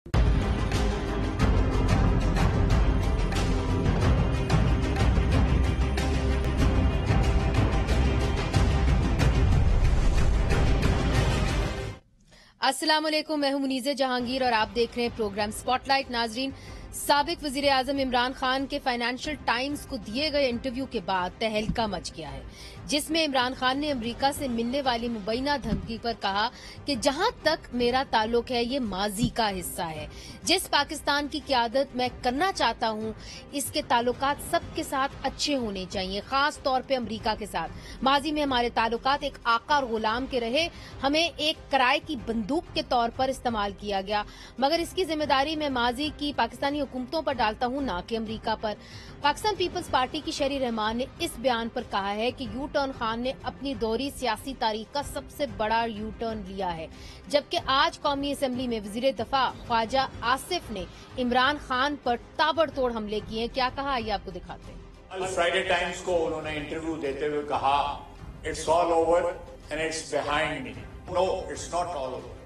अस्सलाम वालेकुम, मैं हूं मुनीज़ा जहांगीर और आप देख रहे हैं प्रोग्राम स्पॉटलाइट। नाजरीन, साबिक वजीर आजम इमरान खान के फाइनेंशियल टाइम्स को दिए गए इंटरव्यू के बाद तहलका मच गया है, जिसमें इमरान खान ने अमेरिका से मिलने वाली मुबैना धमकी पर कहा कि जहां तक मेरा ताल्लुक है ये माजी का हिस्सा है। जिस पाकिस्तान की क़यादत मैं करना चाहता हूं इसके ताल्लुकात सबके साथ अच्छे होने चाहिए, खास तौर पे अमेरिका के साथ। माजी में हमारे ताल्लुकात एक आका और गुलाम के रहे, हमें एक किराए की बंदूक के तौर पर इस्तेमाल किया गया, मगर इसकी जिम्मेदारी मैं माजी की पाकिस्तानी हुकूमतों पर डालता हूं, ना कि अमेरिका पर। पाकिस्तान पीपल्स पार्टी की शहरी रहमान ने इस बयान पर कहा है कि यू टर्न खान ने अपनी दोहरी सियासी तारीख का सबसे बड़ा यू टर्न लिया है, जबकि आज कौमी असम्बली में वजीर दफा ख्वाजा आसिफ ने इमरान खान पर ताबड़तोड़ हमले किए। क्या कहा, आइए आपको दिखाते हैं। कल फ्राइडे टाइम्स को उन्होंने इंटरव्यू देते हुए कहा, it's all over and it's behind me. No, it's not all over.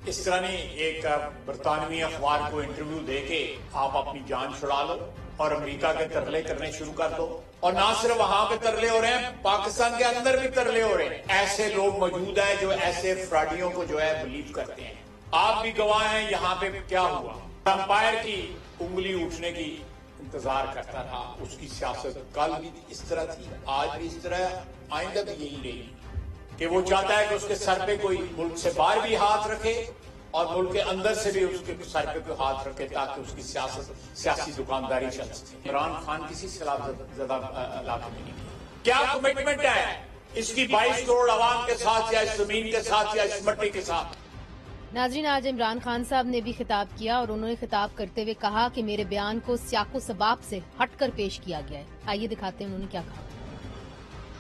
इस तरह नहीं, एक बरतानवी अखबार को इंटरव्यू देके आप अपनी जान छुड़ा लो और अमेरिका के तरले करने शुरू कर दो। और ना सिर्फ वहां पे तरले हो रहे हैं, पाकिस्तान के अंदर भी तरले हो रहे हैं। ऐसे लोग मौजूद हैं जो ऐसे फ्रॉडियों को जो है बिलीव करते हैं। आप भी गवाह हैं, यहाँ पे क्या हुआ। अंपायर की उंगली उठने की इंतजार करता था, उसकी सियासत कल भी इस तरह थी, आज भी इस तरह, आइंदा भी यही रहेगी कि वो चाहता है कि उसके सर पे कोई मुल्क से बाहर भी हाथ रखे और मुल्क के अंदर से भी उसके सर पे कोई हाथ रखे, ताकि उसकी सियासी दुकानदारी चल सके। इमरान खान किसी सलाह ज्यादा इलाके में नहीं है। क्या कमिटमेंट है इसकी 22 करोड़ आवाम के साथ, या इस जमीन के साथ, या इस मट्टी के साथ। नाजरीन, आज इमरान खान साहब ने भी खिताब किया और उन्होंने खिताब करते हुए कहा कि मेरे बयान को सियाको सबाब से हटकर पेश किया गया है। आइए दिखाते हैं उन्होंने क्या कहा।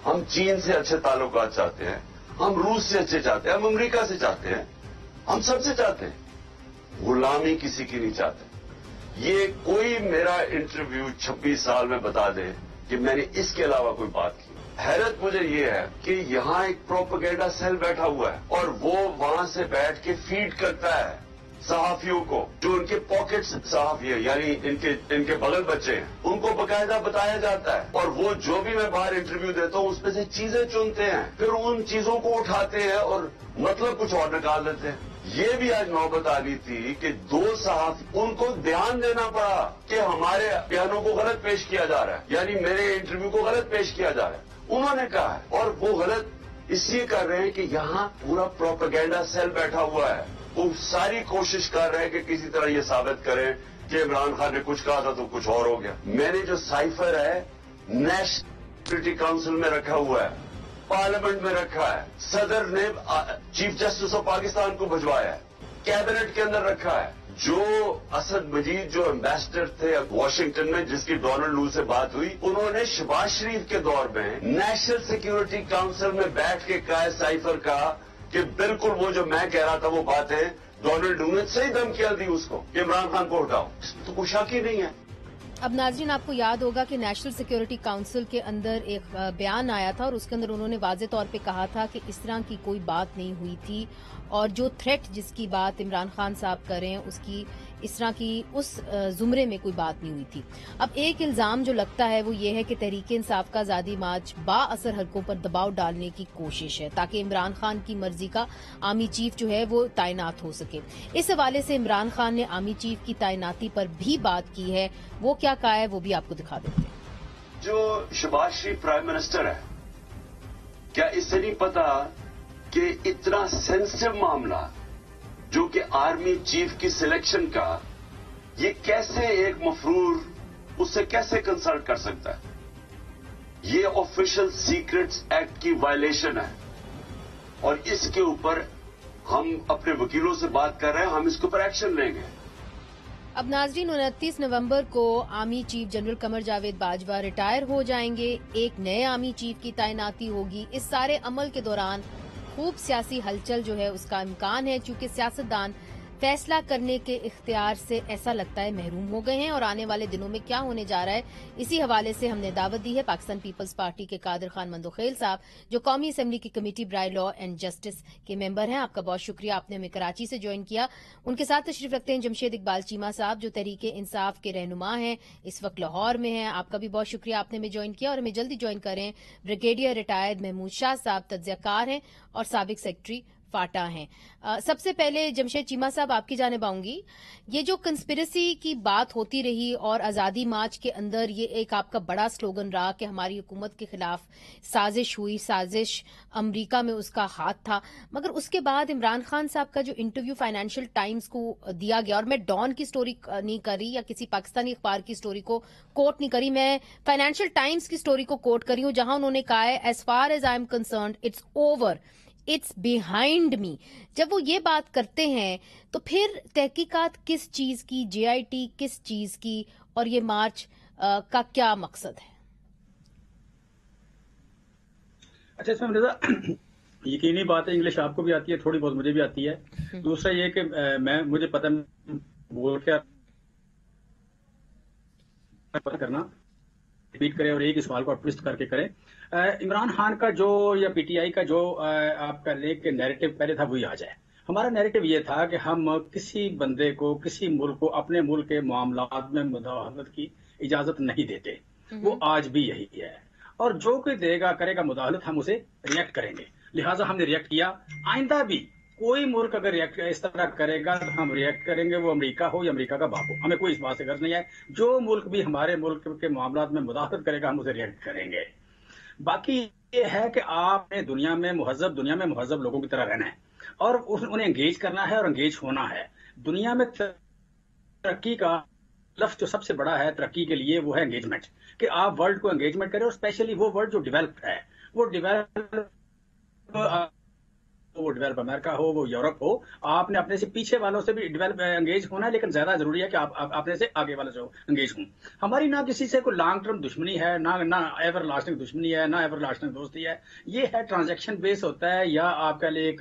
हम चीन से अच्छे ताल्लुकात चाहते हैं, हम रूस से अच्छे चाहते हैं, हम अमेरिका से चाहते हैं, हम सबसे चाहते हैं। गुलामी किसी की नहीं चाहते। ये कोई मेरा इंटरव्यू 26 साल में बता दे कि मैंने इसके अलावा कोई बात की। हैरत मुझे ये है कि यहाँ एक प्रोपेगेंडा सेल बैठा हुआ है और वो वहां से बैठ के फीड करता है सहाफियों को, जो उनके पॉकेट सहाफी है, यानी इनके बगल बच्चे हैं, उनको बकायदा बताया जाता है। और वो जो भी मैं बाहर इंटरव्यू देता हूँ उसमें से चीजें चुनते हैं, फिर उन चीजों को उठाते हैं और मतलब कुछ और निकाल देते हैं। ये भी आज नौबत आ रही थी कि 2 सहाफी, उनको ध्यान देना पड़ा कि हमारे बयानों को गलत पेश किया जा रहा है, यानी मेरे इंटरव्यू को गलत पेश किया जा रहा है, उन्होंने कहा है। और वो गलत इसलिए कर रहे हैं कि यहाँ पूरा प्रोपेगेंडा सेल बैठा हुआ है, वो सारी कोशिश कर रहे हैं कि किसी तरह ये साबित करें कि इमरान खान ने कुछ कहा था तो कुछ और हो गया। मैंने जो साइफर है नेशनल सिक्योरिटी काउंसिल में रखा हुआ है, पार्लियामेंट में रखा है, सदर ने चीफ जस्टिस ऑफ पाकिस्तान को भिजवाया है, कैबिनेट के अंदर रखा है। जो असद मजीद जो एम्बेसडर थे वॉशिंगटन में, जिसकी डोनाल्ड लू से बात हुई, उन्होंने शहबाज शरीफ के दौर में नेशनल सिक्योरिटी काउंसिल में बैठ के कहा है, साइफर का, कि बिल्कुल वो जो मैं कह रहा था वो बातें डोनाल्ड लू ने सही धमकियां दी उसको कि इमरान खान को हटाओ। इसमें तो कोई शक ही नहीं है। अब नाजरीन, आपको याद होगा कि नेशनल सिक्योरिटी काउंसिल के अंदर एक बयान आया था और उसके अंदर उन्होंने वाज़े तौर पे कहा था कि इस तरह की कोई बात नहीं हुई थी, और जो थ्रेट जिसकी बात इमरान खान साहब कर रहे हैं उसकी इस तरह की उस जुमरे में कोई बात नहीं हुई थी। अब एक इल्जाम जो लगता है वो ये है कि तहरीक इंसाफ का आजादी मार्च बाअसर हलकों पर दबाव डालने की कोशिश है, ताकि इमरान खान की मर्जी का आर्मी चीफ जो है वो तैनात हो सके। इस हवाले से इमरान खान ने आर्मी चीफ की तैनाती पर भी बात की है। वो क्या कहा है वो भी आपको दिखा देते हैं। जो शहबाज शरीफ प्राइम मिनिस्टर है, क्या इससे नहीं पता कि इतना सेंसिटिव मामला जो कि आर्मी चीफ की सिलेक्शन का, ये कैसे एक मफरूर उससे कैसे कंसल्ट कर सकता है? ये ऑफिशियल सीक्रेट्स एक्ट की वायलेशन है और इसके ऊपर हम अपने वकीलों से बात कर रहे हैं, हम इसके ऊपर एक्शन लेंगे। अब नाजरीन, 29 नवंबर को army chief general Qamar Javed Bajwa retire हो जाएंगे, एक नए आर्मी चीफ की तैनाती होगी। इस सारे अमल के दौरान खूब सियासी हलचल जो है उसका इम्कान है, चूंकि सियासतदान फैसला करने के इख्तियार से ऐसा लगता है महरूम हो गए हैं और आने वाले दिनों में क्या होने जा रहा है, इसी हवाले से हमने दावत दी है पाकिस्तान पीपल्स पार्टी के कादिर खान मंदोखेल साहब, जो कौमी असेंबली की कमेटी बराए लॉ एंड जस्टिस के मेंबर हैं। आपका बहुत शुक्रिया, आपने हमें कराची से ज्वाइन किया। उनके साथ तशरीफ रखते हैं जमशेद इकबाल चीमा साहब, जो तहरीक इंसाफ के रहनुमा हैं, इस वक्त लाहौर में हैं। आपका भी बहुत शुक्रिया, आपने हमें ज्वाइन किया और हमें जल्दी ज्वाइन करें ब्रिगेडियर रिटायर्ड महमूद शाह साहब, तज्जियाकार हैं और साबिक सेक्रेटरी फाटा हैं। सबसे पहले जमशेद चीमा साहब, आपकी जानिब आऊंगी। ये जो कंस्पिरेसी की बात होती रही और आजादी मार्च के अंदर ये एक आपका बड़ा स्लोगन रहा कि हमारी हुकूमत के खिलाफ साजिश हुई, साजिश अमरीका में उसका हाथ था, मगर उसके बाद इमरान खान साहब का जो इंटरव्यू फाइनेंशियल टाइम्स को दिया गया, और मैं डॉन की स्टोरी नहीं कर रही या किसी पाकिस्तानी अखबार की स्टोरी को कोट नहीं करी, मैं फाइनेंशियल टाइम्स की स्टोरी को कोट करी हूं, जहां उन्होंने कहा है as far as I am concerned it's over, it's behind me. जब वो ये बात करते हैं तो फिर तहकीकात किस चीज की, जेआईटी किस चीज की, और ये मार्च का क्या मकसद है? अच्छा, इसमें यकीनी बात है, इंग्लिश आपको भी आती है, थोड़ी बहुत मुझे भी आती है। दूसरा ये कि मुझे पता बोल क्या करना रिपीट करें और एक ही सवाल को ट्विस्ट करके करें। इमरान खान का जो या पीटीआई का जो आपका लेक नैरेटिव पहले था वही आ जाए। हमारा नैरेटिव ये था कि हम किसी बंदे को, किसी मुल्क को अपने मुल्क के मामलात में मुदाखलत की इजाजत नहीं देते। वो आज भी यही है, और जो कोई देगा करेगा मुदाखलत, हम उसे रिएक्ट करेंगे। लिहाजा हमने रिएक्ट किया। आइंदा भी कोई मुल्क अगर रिएक्ट इस तरह करेगा तो हम रिएक्ट करेंगे, वो अमेरिका हो या अमेरिका का बाप हो, हमें कोई इस बात से गर्ज नहीं है। जो मुल्क भी हमारे मुल्क के मामलात में मुदाखलत करेगा हम उसे रिएक्ट करेंगे। बाकी ये है कि आपने दुनिया में मुहज़्ज़ब लोगों की तरह रहना है और उन्हें एंगेज करना है और एंगेज होना है। दुनिया में तरक्की का लफ्ज़ जो सबसे बड़ा है तरक्की के लिए वो है एंगेजमेंट, कि आप वर्ल्ड को एंगेजमेंट करें, और स्पेशली वो वर्ल्ड जो डेवलप्ड है, वो डेवलप अमेरिका हो, वो यूरोप हो, आपने अपने से पीछे वालों से भी डेवलप एंगेज होना है, लेकिन ज्यादा जरूरी है कि आप अपने से आगे वालों से एंगेज हों। हमारी ना किसी से कोई लॉन्ग टर्म दुश्मनी है, ना एवर लास्टिंग दुश्मनी है, ना एवर लास्टिंग दोस्ती है। ये है ट्रांजैक्शन बेस होता है या आपका लिए एक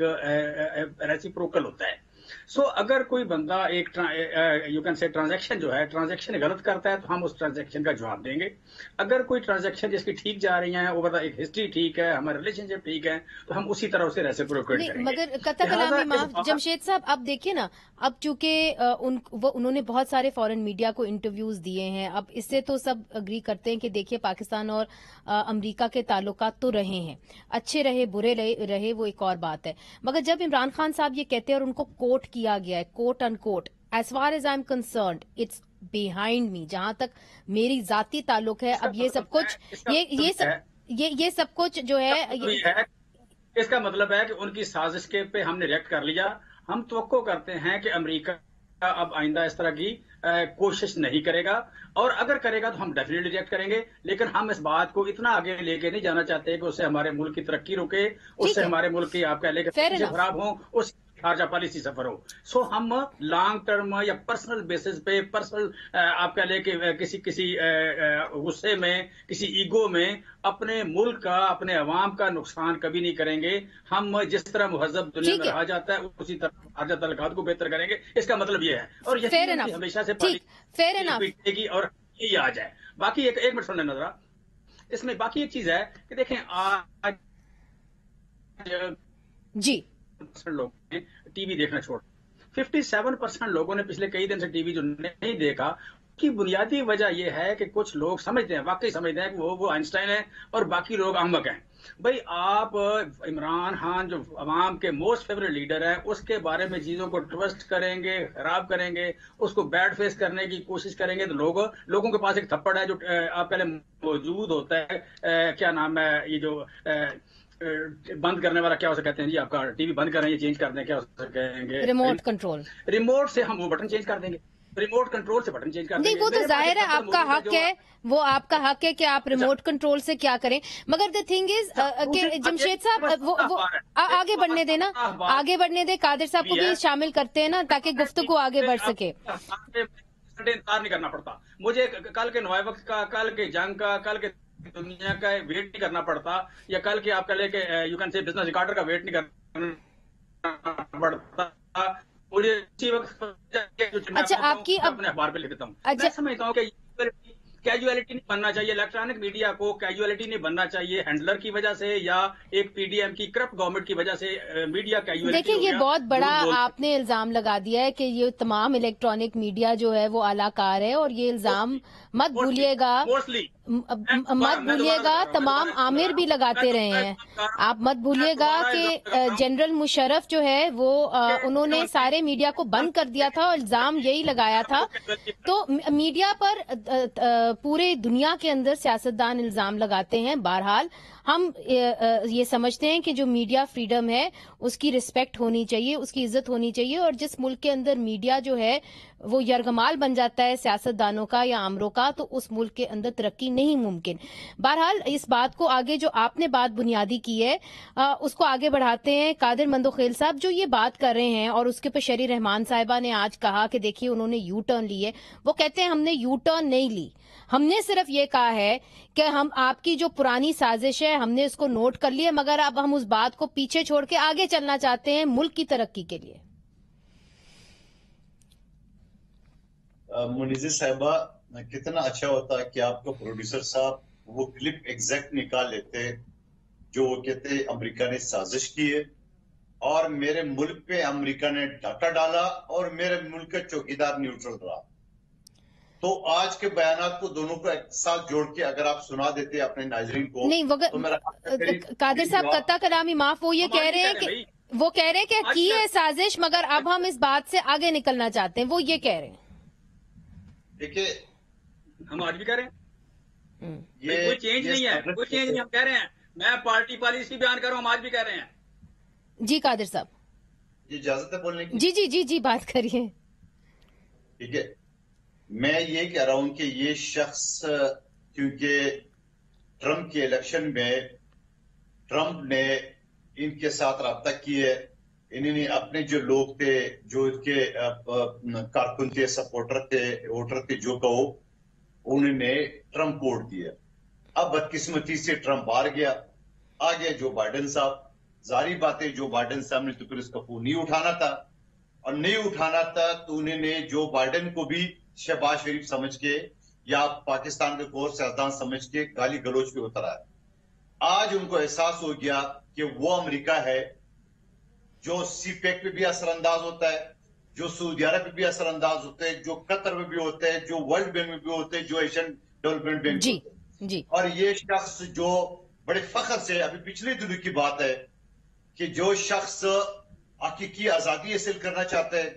रेसिप्रोकल होता है। सो अगर कोई बंदा एक यू कैन से ट्रांजैक्शन जो है, ट्रांजैक्शन गलत करता है तो हम उस ट्रांजैक्शन का जवाब देंगे। अगर कोई ट्रांजैक्शन जिसकी ठीक जा रही है, ओवर द एक हिस्ट्री ठीक है, हमारा रिलेशनशिप ठीक है, तो हम उसी तरह उसे रेसिप्रोकेट करेंगे। मगर कत्ता कलामी माफ जमशेद साहब, अब देखिए ना, अब चूंकि उन्होंने बहुत सारे फॉरेन मीडिया को इंटरव्यूज दिए हैं, अब इससे तो सब अग्री करते हैं कि देखिए पाकिस्तान और अमेरिका के ताल्लुकात तो रहे हैं, अच्छे रहे बुरे रहे वो एक और बात है, मगर जब इमरान खान साहब ये कहते हैं और उनको कोट किया गया है, quote unquote, as far as I am concerned it's behind me, जहां तक मेरी जाती ताल्लुक है, अब ये सब कुछ ये सब कुछ जो है, इसका मतलब है कि उनकी साजिश के पे हमने रिएक्ट कर लिया। हम तवक्को करते हैं कि अमेरिका अब आइंदा इस तरह की कोशिश नहीं करेगा, और अगर करेगा तो हम डेफिनेटली रिएक्ट करेंगे, लेकिन हम इस बात को इतना आगे लेके नहीं जाना चाहते कि उससे हमारे मुल्क की तरक्की रुके, उससे हमारे मुल्क की आपका लेकर खराब हो, उस खारजा पॉलिसी सफर हो। सो हम लॉन्ग टर्म या पर्सनल बेसिस पे, पर्सनल आपका लेके किसी गुस्से में, किसी ईगो में अपने मुल्क का, अपने अवाम का नुकसान कभी नहीं करेंगे। हम जिस तरह मुहज़्ज़ब दुनिया में रहा जाता है उसी तरह खारजा तल्लुकात को बेहतर करेंगे। इसका मतलब ये है, और यही हमेशा से पॉलिसी और यही आ जाए। बाकी एक मिनट सुन लेना जरा, इसमें बाकी एक चीज है कि देखें आज जी लोग ने टीवी देखना छोड़, 57% लोगों ने पिछले कई दिन से टीवी जो नहीं देखा, की बुनियादी वजह यह है कि कुछ लोग समझते हैं, वाकई समझते हैं कि वो आइंस्टाइन है और बाकी लोग अहमक हैं। भाई आप इमरान खान जो अवाम के मोस्ट फेवरेट लीडर है, उसके बारे में चीजों को ट्विस्ट करेंगे, खराब करेंगे, उसको बैड फेस करने की कोशिश करेंगे, तो लोगों के पास एक थप्पड़ है जो आप पहले मौजूद होता है, क्या नाम है ये जो बंद करने वाला, क्या हो कहते हैं जी, आपका टीवी बंद कर रहे हैं, चेंज कर दें, क्या हो कहेंगे, रिमोट कंट्रोल, रिमोट से हम वो बटन चेंज कर देंगे, रिमोट कंट्रोल से बटन चेंज कर देंगे। नहीं, वो तो जाहिर है आपका हक है, वो आपका हक है कि आप रिमोट कंट्रोल से क्या करें, मगर द थिंग इज कि जमशेद साहब वो आगे बढ़ने देना, आगे बढ़ने दे, कादिर साहब को भी शामिल करते हैं ना, ताकि गुफ्तगू आगे बढ़ सके। इंतजार नहीं करना पड़ता मुझे, कल के नवाए वक्त का, कल के जंग का, कल के दुनिया का वेट नहीं करना पड़ता, या कल के आपका लेके you can say business recorder का वेट नहीं करना पड़ता, और ये इसी वक्त अच्छा, आपकी अपने अखबार पे लिख देता हूँ। मैं समझता हूँ कि कैजुअलिटी नहीं बनना चाहिए, इलेक्ट्रॉनिक मीडिया को कैजुअलिटी नहीं बनना चाहिए हैंडलर की वजह से या एक पीडीएम की करप्ट गवर्नमेंट की वजह से मीडिया कैजुअलिटी। देखिए, ये बहुत बड़ा आपने इल्जाम लगा दिया है कि ये तमाम इलेक्ट्रॉनिक मीडिया जो है वो आलाकार है, और ये इल्जाम मत भूलिएगा तमाम आमिर भी लगाते रहे हैं। आप मत भूलिएगा कि जनरल मुशर्रफ जो है वो उन्होंने सारे मीडिया को बंद कर दिया था और इल्जाम यही लगाया था। तो मीडिया पर पूरे दुनिया के अंदर सियासतदान इल्जाम लगाते हैं। बहरहाल हम ये समझते हैं कि जो मीडिया फ्रीडम है उसकी रिस्पेक्ट होनी चाहिए, उसकी इज्जत होनी चाहिए, और जिस मुल्क के अंदर मीडिया जो है वो यरगमाल बन जाता है सियासतदानों का या आमरों का, तो उस मुल्क के अंदर तरक्की नहीं मुमकिन। बहरहाल इस बात को आगे, जो आपने बात बुनियादी की है उसको आगे बढ़ाते हैं। कादिर मंदोखेल साहब जो ये बात कर रहे हैं, और उसके ऊपर शरी रहमान साहिबा ने आज कहा कि देखिए उन्होंने यू टर्न ली है, वो कहते हैं हमने यू टर्न नहीं ली, हमने सिर्फ ये कहा है कि हम आपकी जो पुरानी साजिश है हमने इसको नोट कर लिया, मगर अब हम उस बात को पीछे छोड़ के आगे चलना चाहते हैं मुल्क की तरक्की के लिए। मुनीज़ा साहिबा, कितना अच्छा होता कि आपका प्रोड्यूसर साहब वो क्लिप एग्जैक्ट निकाल लेते जो वो कहते अमेरिका ने साजिश की है और मेरे मुल्क पे अमेरिका ने डाका डाला और मेरे मुल्क का चौकीदार न्यूट्रल रहा। तो आज के बयानात को दोनों को एक साथ जोड़ के अगर आप सुना देते अपने नाज़रीन को, नहीं, तो कादिर साहब कत्ता कलामी माफ, वो ये कह रहे हैं कि वो कह रहे हैं कि की है साजिश, मगर अब हम इस बात से आगे निकलना चाहते हैं, वो ये कह रहे हैं। देखिए, हम आज भी कह रहे हैं ये कोई चेंज नहीं है, कोई चेंज नहीं, हम कह रहे हैं, मैं पार्टी पॉलिसी बयान कर रहा हूँ, हम आज भी कह रहे हैं। जी कादिर साहब, ये इजाजत है बोलने की? जी जी जी जी, बात करिए। ठीक है, मैं ये कह रहा हूं कि ये शख्स, क्योंकि ट्रंप के इलेक्शन में ट्रंप ने इनके साथ राब्ता किए, इन्होंने अपने जो लोग थे, जो इसके कारकुन थे, सपोर्टर थे, वोटर थे, जो कहो, उन्होंने ट्रंप वोट दिया। अब बदकिस्मती से ट्रंप हार गया, आ गया जो बाइडेन साहब। जारी बात है, जो बाइडेन साहब ने तो फिर इसका फोन नहीं उठाना था, और नहीं उठाना था तो उन्होंने जो बाइडेन को भी शहबाज शरीफ समझ के या पाकिस्तान के कोर सियासतदान समझ के गाली गलोच पे उतरा है। आज उनको एहसास हो गया कि वो अमेरिका है जो सीपेक पे भी असरअंदाज होता है, जो सऊदी अरब पे भी असरअंदाज होते हैं, जो कतर में भी होते हैं, जो वर्ल्ड बैंक में भी होते हैं, जो एशियन डेवलपमेंट बैंक जी जी। और ये शख्स जो बड़े फख्र से, अभी पिछले दिनों की बात है कि जो शख्स हकीकी आजादी हासिल करना चाहता है,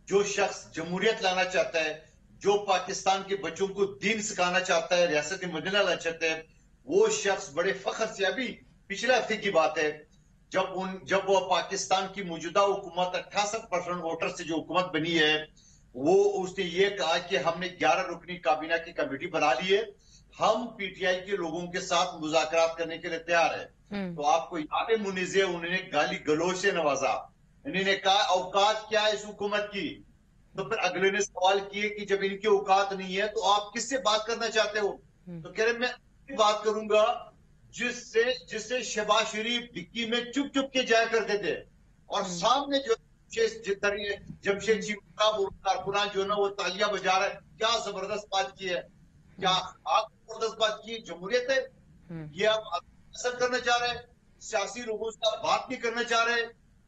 जो शख्स जमहूरियत लाना चाहता है, जो पाकिस्तान के बच्चों को दीन सिखाना चाहता है, रियासत मदीना लाना चाहता है, वो शख्स बड़े फख्र से, अभी पिछले हफ्ते की बात है, जब वो पाकिस्तान की मौजूदा हुकूमत 68% वोटर से जो हुकूमत बनी है, वो उसने ये कहा कि हमने 11 रुकनी काबीना की कमेटी बना ली है, हम पीटीआई के लोगों के साथ मुज़ाकरात करने के लिए तैयार है। तो आपको याद है मुनीज़े, उन्होंने गाली गलोच से नवाजा, इन्होंने कहा औकात क्या है इस हुकूमत की। तो फिर अगले ने सवाल किए कि जब इनकी औकात नहीं है तो आप किससे बात करना चाहते हो? तो कह रहे मैं बात करूंगा जिससे शहबाज शरीफ डिक्की में चुप चुप के जाया करते थे, और सामने जो जमशेद जी कारकुनान जो ना वो तालियां बजा रहा है, क्या जबरदस्त बात की है, क्या आप जबरदस्त बात की, जमहूरियत है ये आप असर करना चाह रहे हैं, सियासी लोगों से आप बात नहीं करना चाह रहे,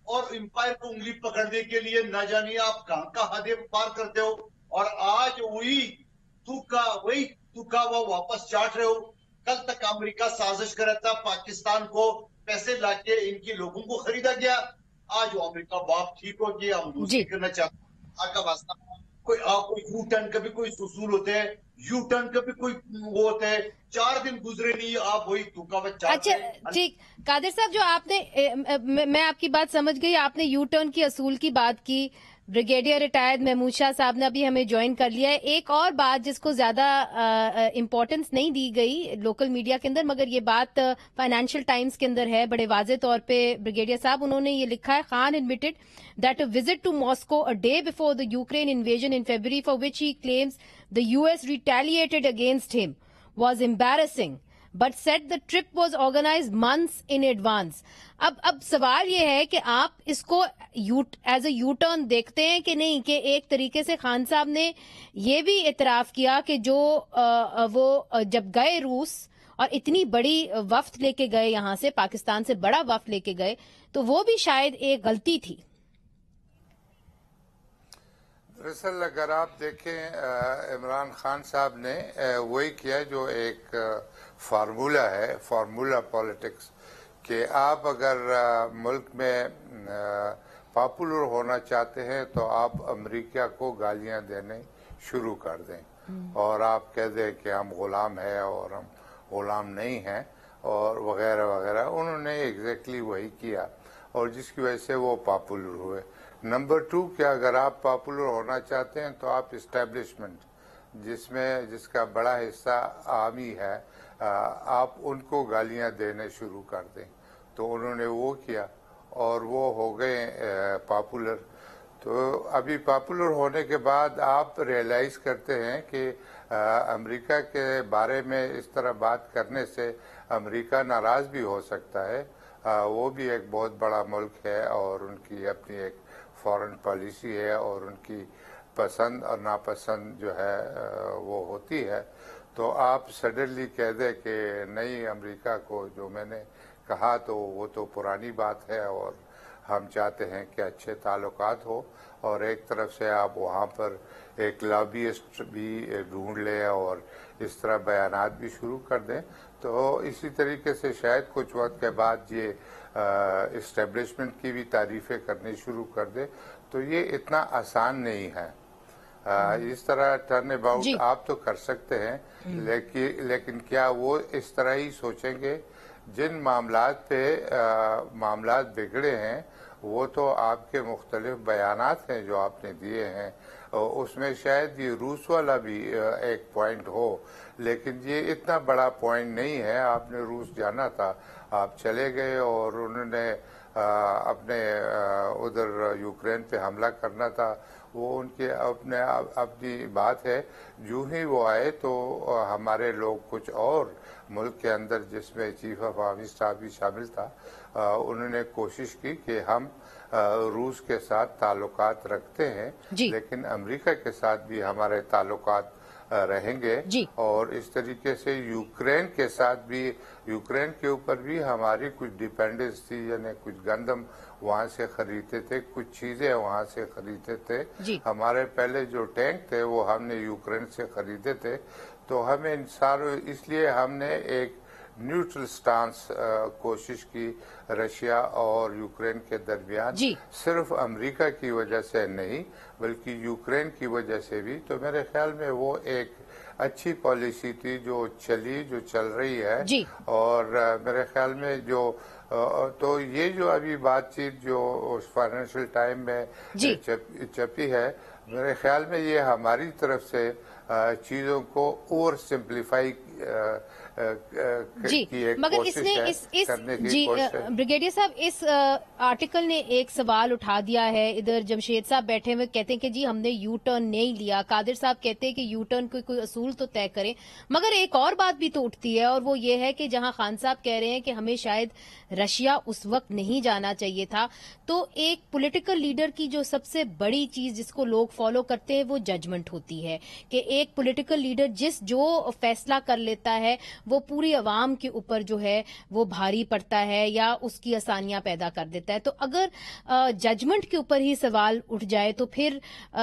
और एम्पायर को उंगली पकड़ने के लिए ना जानिए आप कहां का हद पार करते हो, और आज वही तुका वो वापस चाट रहे हो। कल तक अमेरिका साजिश कर रहा था, पाकिस्तान को पैसे लाके इनके लोगों को खरीदा गया, आज वो अमेरिका बाप ठीक हो गया, हम दूसरी करना चाहते हैं। आपका वास्ता कोई यू टर्न का भी कोई उसूल होते हैं, यू टर्न का भी कोई वो होते हैं, 4 दिन गुजरे नहीं आप वही तुका। अच्छा ठीक, कादिर साहब जो आपने, मैं आपकी बात समझ गई, आपने यू टर्न की असूल की बात की, ब्रिगेडियर रिटायर्ड महमूद शाह साहब ने अभी हमें ज्वाइन कर लिया है। एक और बात जिसको ज्यादा इम्पोर्टेंस नहीं दी गई लोकल मीडिया के अंदर, मगर ये बात फाइनेंशियल टाइम्स के अंदर है बड़े वाजे तौर पे, ब्रिगेडियर साहब उन्होंने ये लिखा है, Khan admitted that a visit to Moscow a day before the Ukraine invasion in February, for which he claims the US retaliated against him, was embarrassing but said the trip was organized months in advance. अब सवाल ये है कि आप इसको as a U turn देखते हैं कि नहीं, कि एक तरीके से खान साहब ने ये भी इतराफ किया कि जो वो जब गए रूस और इतनी बड़ी वफ्द लेके गए, यहां से पाकिस्तान से बड़ा वफ्द लेके गए, तो वो भी शायद एक गलती थी. दरअसल अगर आप देखें इमरान खान साहब ने वही किया जो एक फार्मूला है, फार्मूला पॉलिटिक्स, कि आप अगर मुल्क में पॉपुलर होना चाहते हैं तो आप अमेरिका को गालियां देने शुरू कर दें और आप कह दें कि हम गुलाम हैं और हम गुलाम नहीं हैं और वगैरह वगैरह. उन्होंने एग्जैक्टली वही किया और जिसकी वजह से वो पॉपुलर हुए. नंबर 2 कि अगर आप पॉपुलर होना चाहते हैं तो आप इस्टेब्लिशमेंट जिसका बड़ा हिस्सा आर्मी है, आप उनको गालियां देने शुरू कर दें. तो उन्होंने वो किया और वो हो गए पॉपुलर. तो अभी पॉपुलर होने के बाद आप रियलाइज करते हैं कि अमेरिका के बारे में इस तरह बात करने से अमेरिका नाराज भी हो सकता है. वो भी एक बहुत बड़ा मुल्क है और उनकी अपनी एक फॉरेन पॉलिसी है और उनकी पसंद और नापसंद जो है वो होती है. तो आप सडनली कह दें कि नहीं, अमेरिका को जो मैंने कहा तो वो तो पुरानी बात है और हम चाहते हैं कि अच्छे ताल्लुकात हो, और एक तरफ से आप वहाँ पर एक लॉबियस्ट भी ढूंढ लें और इस तरह बयानात भी शुरू कर दें. तो इसी तरीके से शायद कुछ वक्त के बाद ये इस्टेब्लिशमेंट की भी तारीफें करनी शुरू कर दे. तो ये इतना आसान नहीं है. इस तरह टर्न अबाउट आप तो कर सकते हैं, लेकिन क्या वो इस तरह ही सोचेंगे? जिन मामलात पे मामलात बिगड़े हैं वो तो आपके मुख्तलिफ बयानात हैं जो आपने दिए हैं, उसमें शायद ये रूस वाला भी एक पॉइंट हो, लेकिन ये इतना बड़ा पॉइंट नहीं है. आपने रूस जाना था, आप चले गए और उन्होंने अपने उधर यूक्रेन पे हमला करना था, वो उनके अपनी बात है. जो ही वो आए तो हमारे लोग कुछ और मुल्क के अंदर, जिसमें चीफ ऑफ आर्मी स्टाफ भी शामिल था, उन्होंने कोशिश की कि हम रूस के साथ ताल्लुकात रखते हैं लेकिन अमेरिका के साथ भी हमारे ताल्लुकात रहेंगे और इस तरीके से यूक्रेन के साथ भी, यूक्रेन के ऊपर भी हमारी कुछ डिपेंडेंस थी, यानी कुछ गंदम वहाँ से खरीदते थे, कुछ चीजें वहाँ से खरीदते थे. हमारे पहले जो टैंक थे वो हमने यूक्रेन से खरीदे थे. तो हमें इन सारों, इसलिए हमने एक न्यूट्रल स्टांस कोशिश की रशिया और यूक्रेन के दरमियान, सिर्फ अमेरिका की वजह से नहीं बल्कि यूक्रेन की वजह से भी. तो मेरे ख्याल में वो एक अच्छी पॉलिसी थी जो चल रही है. और मेरे ख्याल में जो तो ये जो अभी बातचीत जो फाइनेंशियल टाइम में छपी है, मेरे ख्याल में ये हमारी तरफ से चीजों को ओवर सिंप्लीफाई जी, मगर इसने ब्रिगेडियर साहब, इस आर्टिकल ने एक सवाल उठा दिया है. इधर जमशेद साहब बैठे हुए कहते हैं कि जी हमने यू टर्न नहीं लिया, कादिर साहब कहते हैं कि यू टर्न कोई असूल तो तय करें. मगर एक और बात भी तो उठती है और वो ये है कि जहां खान साहब कह रहे हैं कि हमें शायद रशिया उस वक्त नहीं जाना चाहिए था, तो एक पॉलिटिकल लीडर की जो सबसे बड़ी चीज जिसको लोग फॉलो करते हैं वो जजमेंट होती है कि एक पॉलिटिकल लीडर जो फैसला कर लेता है वो पूरी अवाम के ऊपर जो है वो भारी पड़ता है या उसकी आसानियां पैदा कर देता है. तो अगर जजमेंट के ऊपर ही सवाल उठ जाए तो फिर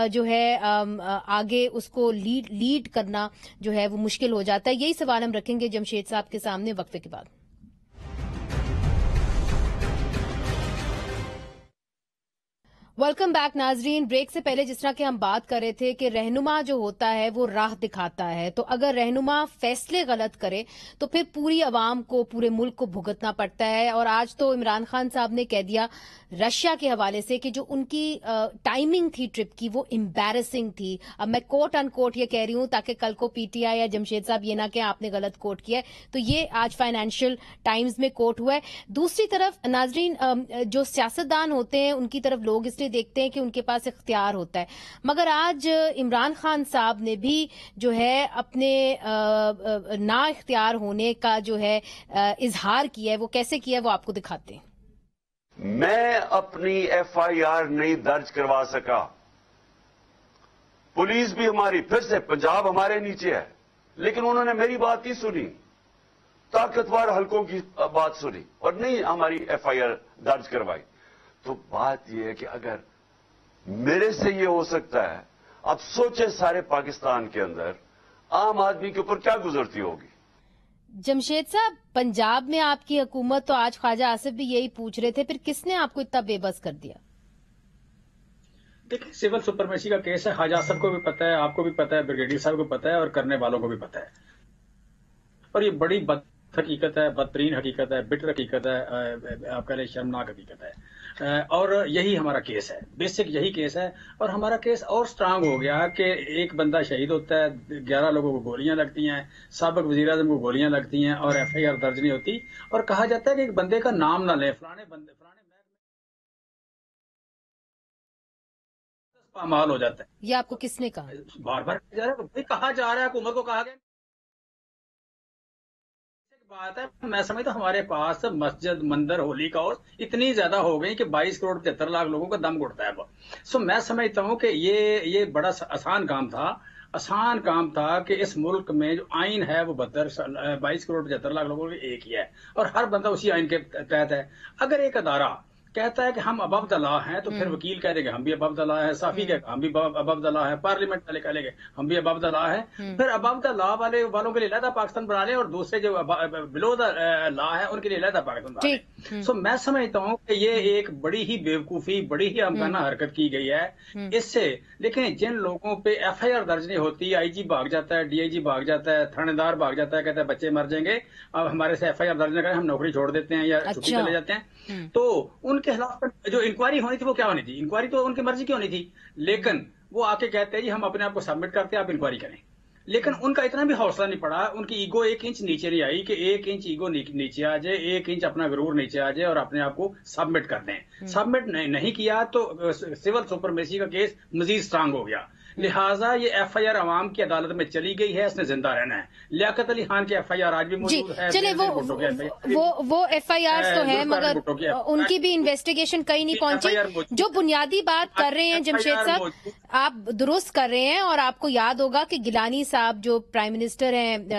जो है आगे उसको लीड करना जो है वो मुश्किल हो जाता है. यही सवाल हम रखेंगे जमशेद साहब के सामने वक्फे के बाद. वेलकम बैक नाजरीन. ब्रेक से पहले जिस तरह के हम बात कर रहे थे कि रहनुमा जो होता है वो राह दिखाता है, तो अगर रहनुमा फैसले गलत करे तो फिर पूरी आवाम को, पूरे मुल्क को भुगतना पड़ता है. और आज तो इमरान खान साहब ने कह दिया रशिया के हवाले से कि जो उनकी टाइमिंग थी ट्रिप की वो एम्बैरेसिंग थी. अब मैं कोट अनकोट ये कह रही हूं ताकि कल को पीटीआई या जमशेद साहब ये ना कि आपने गलत कोट किया है. तो ये आज फाइनेंशियल टाइम्स में कोट हुआ है. दूसरी तरफ नाजरीन, जो सियासतदान होते हैं उनकी तरफ लोग इसलिए इसलिए देखते हैं कि उनके पास इख्तियार होता है, मगर आज इमरान खान साहब ने भी जो है अपने ना इख्तियार होने का जो है इजहार किया है। वो कैसे किया है वो आपको दिखाते हैं। मैं अपनी FIR नहीं दर्ज करवा सका, पुलिस भी हमारी, फिर से पंजाब हमारे नीचे है, लेकिन उन्होंने मेरी बात नहीं सुनी, ताकतवर हलकों की बात सुनी और नहीं हमारी FIR दर्ज करवाई। तो बात यह है कि अगर मेरे से ये हो सकता है, अब सोचे सारे पाकिस्तान के अंदर आम आदमी के ऊपर क्या गुजरती होगी। जमशेद साहब, पंजाब में आपकी हुकूमत, तो आज ख्वाजा आसिफ भी यही पूछ रहे थे, फिर किसने आपको इतना बेबस कर दिया? देखिए, सिविल सुपरमेसी का केस है, ख्वाजा आसिफ को भी पता है, आपको भी पता है, ब्रिगेडियर साहब को पता है और करने वालों को भी पता है। और ये बड़ी हकीकत है, बदतरीन हकीकत है, बिटर हकीकत है, आप कह लें शर्मनाक हकीकत है। और यही हमारा केस है, बेसिक यही केस है। और हमारा केस और स्ट्रांग हो गया कि एक बंदा शहीद होता है, 11 लोगों को गोलियां लगती हैं, साबिक वजीर आजम को गोलियां लगती हैं और FIR दर्ज नहीं होती, और कहा जाता है कि एक बंदे का नाम ना लें, फलाने पामाल हो जाता है। ये आपको किसने कहा? बार बार कहा जा रहा है, हुकूमत को कहा गया। बात है, मैं समझता हूं हमारे पास मस्जिद, मंदिर, होली का इतनी ज्यादा हो गई कि 22 करोड़ 73 लाख लोगों का दम घुटता है। सो मैं समझता हूं कि ये बड़ा आसान काम था कि इस मुल्क में जो आइन है वो 22 करोड़ 75 लाख लोगों के एक ही है और हर बंदा उसी आइन के तहत है। अगर एक अदारा कहता है कि हम अबव द लॉ हैं, तो फिर वकील कह देंगे हम भी अबव द लॉ है, साफी कहेगा हम भी अबव द लॉ है, पार्लियामेंट वाले कह लेंगे हम भी अबव द लॉ है। फिर अबव द लॉ वालों के लिए अलहदा पाकिस्तान बना लें और दूसरे जो बिलो द लॉ है उनके लिए अलहदा पाकिस्तान बना लें। सो मैं समझता हूँ कि ये एक बड़ी ही बेवकूफी, बड़ी ही अमकाना हरकत की गई है इससे। लेकिन जिन लोगों पे FIR दर्ज नहीं होती, IG भाग जाता है, DIG भाग जाता है, थानेदार भाग जाता है, कहता है बच्चे मर जाएंगे, अब हमारे से FIR दर्ज न करें, हम नौकरी छोड़ देते हैं या छुट्टी चले जाते हैं, तो उनके खिलाफ जो इंक्वायरी होनी थी वो क्या होनी थी? इंक्वायरी तो उनकी मर्जी की होनी थी, लेकिन वो आके कहते हैं जी हम अपने आप को सबमिट करते हैं, आप इंक्वायरी करें। लेकिन उनका इतना भी हौसला नहीं पड़ा, उनकी ईगो 1 इंच नीचे नहीं आई कि 1 इंच ईगो नीचे आ जाए, 1 इंच अपना गुरूर नीचे आ जाए और अपने आप को सबमिट कर दें। सबमिट नहीं किया तो सिविल सुपरमेसी का केस मजीद स्ट्रांग हो गया। लिहाजा ये FIR अवाम की अदालत में चली गई है, इसने जिंदा रहना है। लियाकत अली खान की FIR आज भी मौजूद है। चले वो FIR तो है, मगर उनकी भी इन्वेस्टिगेशन कहीं नहीं पहुंची। जो बुनियादी बात कर रहे हैं जमशेद साहब, आप दुरुस्त कर रहे हैं, और आपको याद होगा कि गिलानी साहब जो प्राइम मिनिस्टर हैं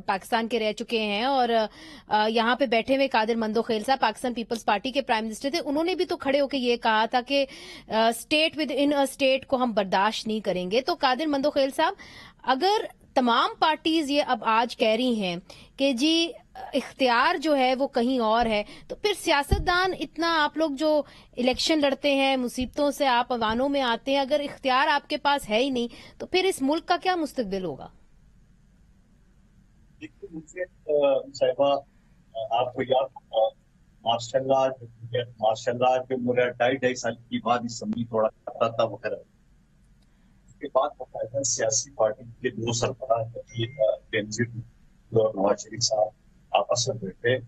पाकिस्तान के रह चुके हैं और यहाँ पे बैठे हुए कादिर मंदोखेल साहब पाकिस्तान पीपल्स पार्टी के प्राइम मिनिस्टर थे, उन्होंने भी तो खड़े होकर ये कहा था कि state with in a state को हम बर्दाश्त नहीं करेंगे। तो कादिर मंदोखेल साहब, अगर तमाम पार्टीज ये अब आज कह रही हैं कि जी इख्तियार जो है वो कहीं और है, तो फिर सियासतदान इतना, आप लोग जो इलेक्शन लड़ते हैं, मुसीबतों से आप अवानों में आते हैं, अगर इख्तियार आपके पास है ही नहीं तो फिर इस मुल्क का क्या मुस्तकबिल होगा? देखिए साहिबा, आपको याद होगा मार्शल के मुझे 2.5 साल की बाद असम्बली थोड़ा करता था वगैरह। उसके बाद बाकायदा सियासी पार्टी के 2 सरबराह बेनजीर और नवाज शरीफ साहब आपस में बैठे।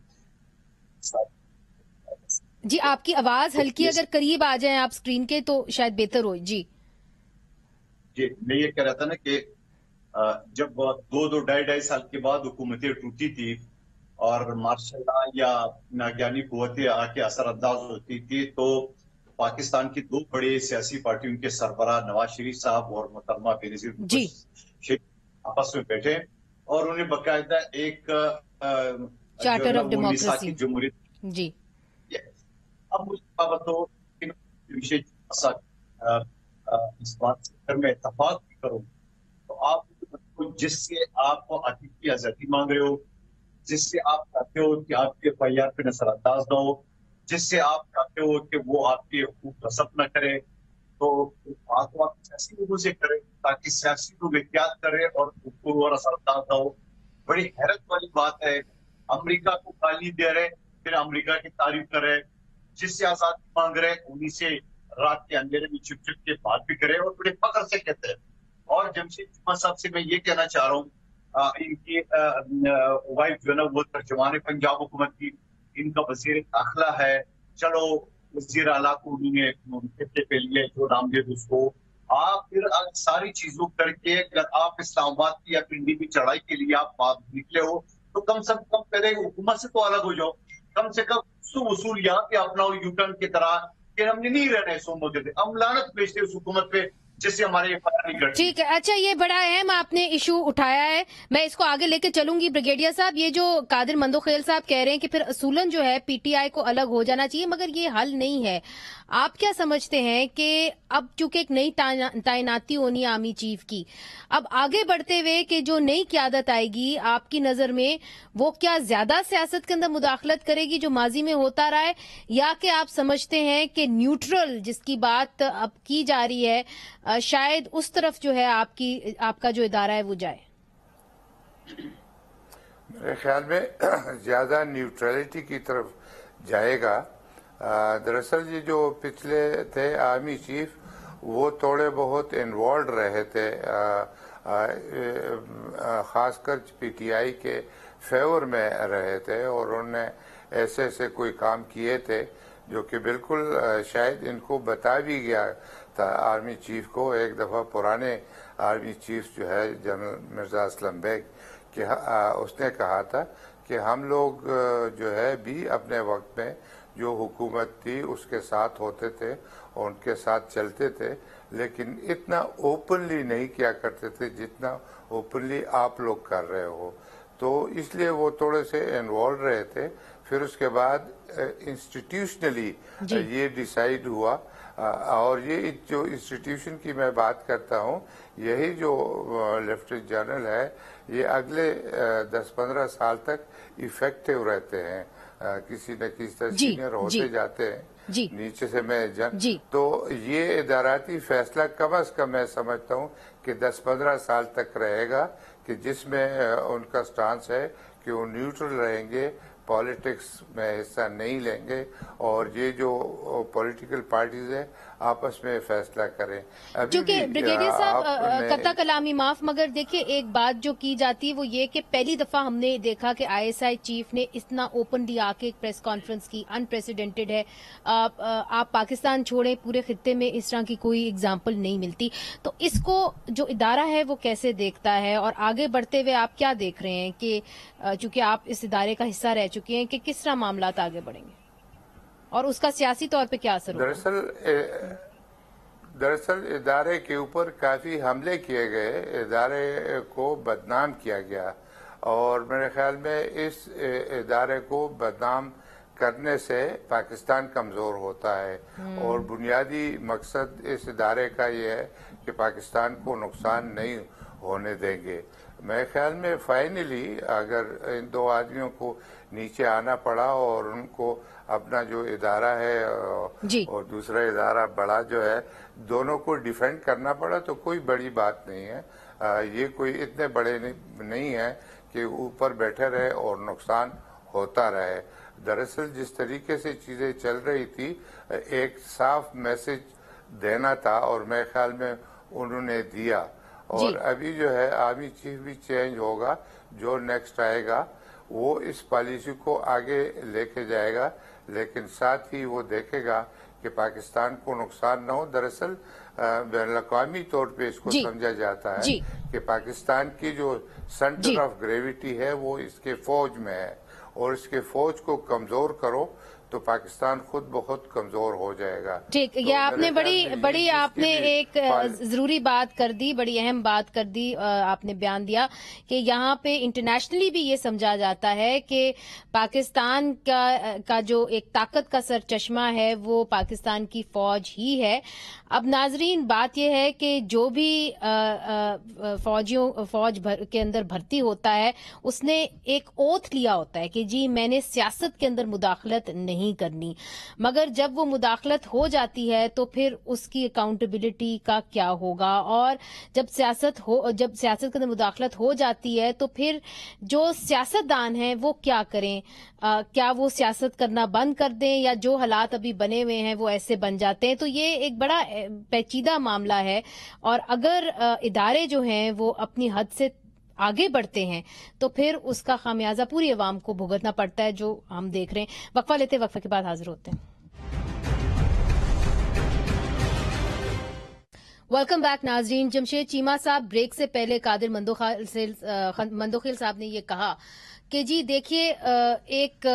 जी, आपकी आवाज हल्की अगर करीब आ जाए आप स्क्रीन के तो शायद बेहतर हो। जी मैं ये कह रहा था ना कि जब 2.5 साल के बाद हुकूमतें टूटी थी और मार्शल या नागयानी कुव्वतें आके असरअंदाज होती थी, तो पाकिस्तान की 2 बड़े सियासी पार्टियों के सरबराह नवाज शरीफ साहब और मोहतरमा बेनजीर शेख आपस में बैठे और उन्हें बाकायदा एक चार्टर ऑफ डेमोक्रेसी जमहूरियत जी। अब मुझे तो विषय इस बात से अगर मैं इत्तेफाक भी करूं तो आप जिससे आप हकीकी आजादी मांग रहे हो, जिससे आप चाहते हो कि आपके FIR पे नजरअंदाज न हो, जिससे आप चाहते हो कि वो आपके हुकूक गसब न करे, तो बात तो आप सियासी लोगों से करें ताकि सियासी लोग एहतियात करें और हुकूक और असरअंदाज न हो। बड़ी हैरत वाली बात है, अमेरिका को गाली दे रहे फिर अमेरिका की तारीफ कर रहे, जिससे आजादी मांग रहे उन्हीं से रात के अंधेरे में छुप छुप के बात भी करे और बड़े फख्र से कहते हैं। और जमशेद जुमा साहब से मैं ये कहना चाह रहा हूँ, इनकी वाइफ जो है ना वो तर्जुमान पंजाब हुकूमत की, इनका वजीर दाखिला है, चलो वज़ीर आला को उन्होंने खिताब पे लिए जो नामजद उसको, आप फिर सारी चीजों करके अगर आप इस्लामाबाद की या पिंडी की चढ़ाई के लिए आप निकले हो तो कम से कम पहले हुकूमत से तो अलग हो जाओ, कम से कम वसूल यहाँ पे अपना यूटर्न की तरह कि हमने नहीं रहना इस मुद्दे पे, हम लानत भेजते उस हुकूमत पे जिससे हमारे नहीं करते। ठीक है, अच्छा ये बड़ा अहम आपने इशू उठाया है, मैं इसको आगे लेके चलूंगी। ब्रिगेडियर साहब, ये जो कादिर मंदोखेल साहब कह रहे हैं कि फिर असूलन जो है पीटीआई को अलग हो जाना चाहिए, मगर ये हल नहीं है। आप क्या समझते हैं कि अब चूंकि एक नई तैनाती होनी है आर्मी चीफ की, अब आगे बढ़ते हुए कि जो नई क़यादत आएगी आपकी नजर में वो क्या ज्यादा सियासत के अंदर मुदाखलत करेगी जो माजी में होता रहा है, या कि आप समझते हैं कि न्यूट्रल जिसकी बात अब की जा रही है शायद उस तरफ जो है आपका जो इदारा है वो जाए? मेरे ख्याल में ज्यादा न्यूट्रलिटी की तरफ जाएगा। दरअसल ये जो पिछले थे आर्मी चीफ वो थोड़े बहुत इन्वॉल्व रहे थे, खासकर पीटीआई के फेवर में रहे थे और उन्होंने ऐसे ऐसे कोई काम किए थे जो कि बिल्कुल शायद इनको बता भी गया था आर्मी चीफ को। एक दफ़ा पुराने आर्मी चीफ जो है जनरल मिर्ज़ा असलम बेग कि उसने कहा था कि हम लोग जो है भी अपने वक्त में जो हुकूमत थी उसके साथ होते थे और उनके साथ चलते थे, लेकिन इतना ओपनली नहीं किया करते थे जितना ओपनली आप लोग कर रहे हो। तो इसलिए वो थोड़े से इन्वॉल्व रहे थे। फिर उसके बाद इंस्टीट्यूशनली ये डिसाइड हुआ, और ये जो इंस्टीट्यूशन की मैं बात करता हूँ, यही जो लेफ्टिनेंट जनरल है ये अगले 10-15 साल तक इफेक्टिव रहते हैं, किसी न किसी तरह सीनियर होते जाते हैं नीचे से तो ये इदाराती फैसला कम अज कम मैं समझता हूँ कि 10-15 साल तक रहेगा कि जिसमें उनका स्टांस है कि वो न्यूट्रल रहेंगे, पॉलिटिक्स में हिस्सा नहीं लेंगे और ये जो पॉलिटिकल पार्टीज है आपस में फैसला करें। क्योंकि ब्रिगेडियर साहब कत्ता कलामी माफ, मगर देखिए एक बात जो की जाती है वो ये कि पहली दफा हमने देखा कि आईएसआई चीफ ने इतना ओपनली आके एक प्रेस कॉन्फ्रेंस की, अनप्रेसिडेंटेड है। आप पाकिस्तान छोड़े पूरे खित्ते में इस तरह की कोई एग्जाम्पल नहीं मिलती। तो इसको जो इदारा है वो कैसे देखता है और आगे बढ़ते हुए आप क्या देख रहे हैं कि चूंकि आप इस इदारे का हिस्सा रह चुके हैं कि किस तरह मामला आगे बढ़ेंगे और उसका सियासी तौर पे क्या असर होगा? दरअसल इदारे के ऊपर काफी हमले किए गए, इदारे को बदनाम किया गया और मेरे ख्याल में इस इदारे को बदनाम करने से पाकिस्तान कमजोर होता है और बुनियादी मकसद इस इदारे का ये है कि पाकिस्तान को नुकसान नहीं होने देंगे। मेरे ख्याल में फाइनली अगर इन दो आदमियों को नीचे आना पड़ा और उनको अपना जो इदारा है और दूसरा इदारा बड़ा जो है दोनों को डिफेंड करना पड़ा तो कोई बड़ी बात नहीं है। ये कोई इतने बड़े नहीं है कि ऊपर बैठे रहे और नुकसान होता रहे। दरअसल जिस तरीके से चीजें चल रही थी एक साफ मैसेज देना था और मेरे ख्याल में उन्होंने दिया और अभी जो है आर्मी चीफ भी चेंज होगा, जो नेक्स्ट आएगा वो इस पॉलिसी को आगे लेके जाएगा, लेकिन साथ ही वो देखेगा कि पाकिस्तान को नुकसान न हो। दरअसल बैनुल-अक़वामी तौर पे इसको समझा जाता है कि पाकिस्तान की जो सेंटर ऑफ ग्रेविटी है वो इसके फौज में है और इसके फौज को कमजोर करो तो पाकिस्तान खुद बहुत कमजोर हो जाएगा। ठीक, तो ये आपने बड़ी आपने एक जरूरी बात कर दी, बड़ी अहम बात कर दी, आपने बयान दिया कि यहाँ पे इंटरनेशनली भी ये समझा जाता है कि पाकिस्तान का जो एक ताकत का सर चश्मा है वो पाकिस्तान की फौज ही है। अब नाजरीन बात यह है कि जो भी फौज के अंदर भर्ती होता है उसने एक ओथ लिया होता है कि जी मैंने सियासत के अंदर मुदाखलत नहीं करनी, मगर जब वो मुदाखलत हो जाती है तो फिर उसकी अकाउंटेबिलिटी का क्या होगा और जब सियासत के अंदर मुदाखलत हो जाती है तो फिर जो सियासतदान हैं वो क्या करें? क्या वो सियासत करना बंद कर दें या जो हालात अभी बने हुए हैं वो ऐसे बन जाते हैं? तो ये एक बड़ा पेचीदा मामला है और अगर इदारे जो हैं वो अपनी हद से आगे बढ़ते हैं तो फिर उसका खामियाजा पूरी अवाम को भुगतना पड़ता है, जो हम देख रहे हैं। वक्फा लेते वक्फे के बाद हाजिर होते हैं। वेलकम बैक नाजरीन। जमशेद चीमा साहब, ब्रेक से पहले कादिर मंदोखिल साहब ने ये कहा कि जी देखिए एक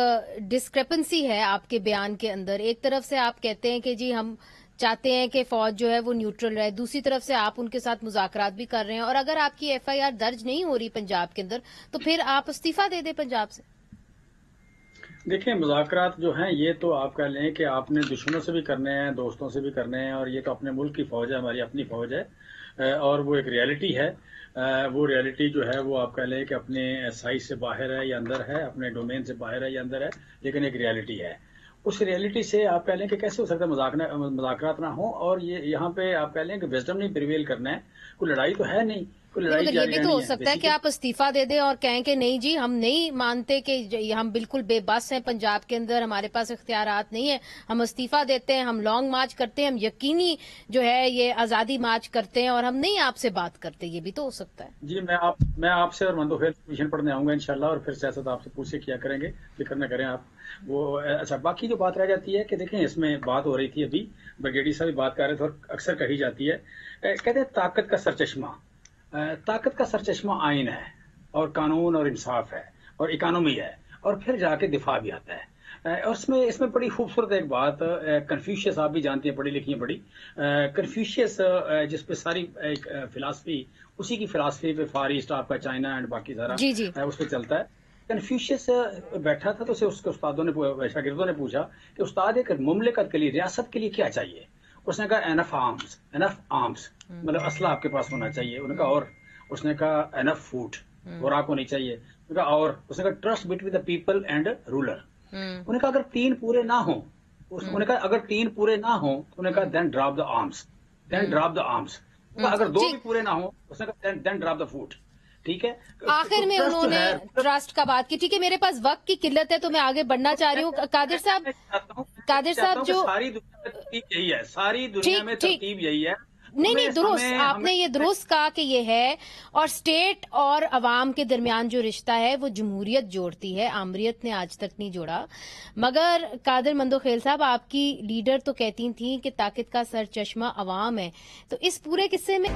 डिस्क्रिपेंसी है आपके बयान के अंदर। एक तरफ से आप कहते हैं कि जी हम चाहते हैं कि फौज जो है वो न्यूट्रल रहे, दूसरी तरफ से आप उनके साथ मुज़ाकरात भी कर रहे हैं, और अगर आपकी FIR दर्ज नहीं हो रही पंजाब के अंदर तो फिर आप इस्तीफा दे दें पंजाब से। देखिए, मुज़ाकरात जो हैं ये तो आप कह लें कि आपने दुश्मनों से भी करने हैं, दोस्तों से भी करने हैं, और ये तो अपने मुल्क की फौज है, हमारी अपनी फौज है, और वो एक रियलिटी है। वो रियलिटी जो है वो आप कह लें कि अपने साइज से बाहर है या अंदर है, अपने डोमेन से बाहर है या अंदर है, लेकिन एक रियलिटी है। उस रियलिटी से आप कह लें कि कैसे हो सकता है मुज़ाकरात ना हो, और ये यहाँ पे आप कह लें कि विजडम नहीं प्रिवेल करना है। कोई लड़ाई तो है नहीं, कोई लड़ाई मगर ये भी तो हो सकता है कि आप इस्तीफा दे दें और कहें कि नहीं जी हम नहीं मानते कि हम बिल्कुल बेबस हैं पंजाब के अंदर, हमारे पास इख्तियारात नहीं है, हम इस्तीफा देते हैं, हम लॉन्ग मार्च करते हैं, हम यकीनी जो है ये आजादी मार्च करते हैं और हम नहीं आपसे बात करते। ये भी तो हो सकता है। जी, मैं आपसे और मंदोखिल मिशन पढ़ने आऊंगा इंशाल्लाह, और फिर सियासत आपसे पूछ किया करेंगे, फिक्र न करें आप। वो अच्छा, बाकी जो बात रह जाती है कि देखें, इसमें बात हो रही थी अभी, ब्रिगेडियर साहब भी बात कर रहे थे, और अक्सर कही जाती है, कहते हैं ताकत का सरचश्मा, ताकत का सरचश्मा आइन है और कानून और इंसाफ है और इकानमी है, और फिर जाके दिफा भी आता है। और इसमें बड़ी खूबसूरत एक बात, कन्फ्यूशियस आप भी जानती हैं, पढ़ी लिखी हैं बड़ी, कन्फ्यूशियस जिसपे सारी एक फिलासफी, उसी की फिलासफी पे फार ईस्ट आपका चाइना एंड बाकी सारा उस पर चलता है। कन्फ्यूशियस बैठा था तो उसके उस्तादों ने, शागिर्दों ने पूछा कि उस्ताद एक मुमलिकत के लिए, रियासत के लिए क्या चाहिए? उसने कहा एनफ आर्म्स, मतलब असला आपके पास होना चाहिए। उन्होंने कहा और? उसने कहा एनफ फूड, खुराक होनी चाहिए। उन्होंने कहा और? उसने कहा trust between the people and ruler. उन्होंने कहा अगर तीन पूरे ना हो, उन्होंने कहा अगर तीन पूरे ना हो, उन्होंने कहा देन ड्रॉप द आर्म्स, अगर दो भी पूरे ना हो, उसने कहा देन ड्रॉप द फूड। ठीक है, आखिर में उन्होंने ट्रस्ट का बात की। ठीक है, मेरे पास वक्त की किल्लत है तो मैं आगे बढ़ना चाह रही हूँ। कादिर साहब जो सारी दुनिया में तरतीब यही है, सारी दुनिया में तरतीब यही है। नहीं दुरुस्त, आपने ये दुरुस्त कहा कि ये है, और स्टेट और अवाम के दरमियान जो रिश्ता है वो जमहूरियत जोड़ती है, आमरीत ने आज तक नहीं जोड़ा। मगर कादिर मंदोखिल साहब, आपकी लीडर तो कहती थी कि ताकत का सरचश्मा अवाम है, तो इस पूरे किस्से में